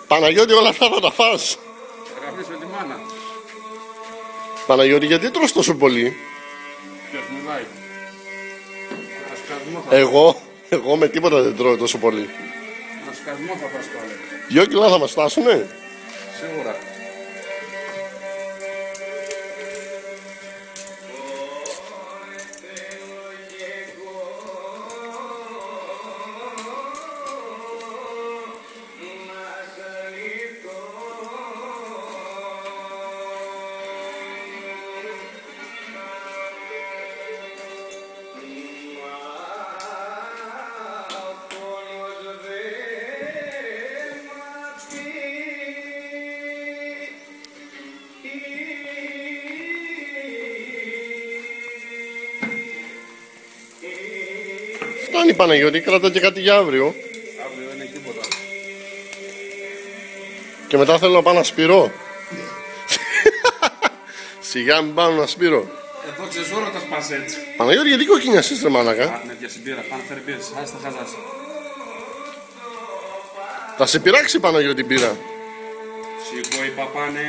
Παναγιώτη, όλα αυτά θα τα φας. Αγαπήσω τη μάνα. Παναγιώτη, γιατί τρως τόσο πολύ? Ποιος μιλάει? Ασκασμό θα Εγώ με τίποτα δεν τρώω τόσο πολύ. Ασκασμό θα φας πάλι. 2 κιλά θα μας φτάσουνε. Σίγουρα. Φτάνει Παναγιώτη, κράτα και κάτι για αύριο. Αύριο δεν είναι τίποτα. Και μετά θέλω να πάω να σπειρώ. Σιγά μην πάω να σπειρώ. Εδώ ξέρεις όλα τα σπάς έτσι. Παναγιώτη, γιατί κοκκινιασείς ρε μάλακα? Πάρνε για συμπήρα, πάνε φέρει πίεση. Άσε τα χαζάς. Θα σε πειράξει Παναγιώτη πήρα. Σήκω είπα πάνε.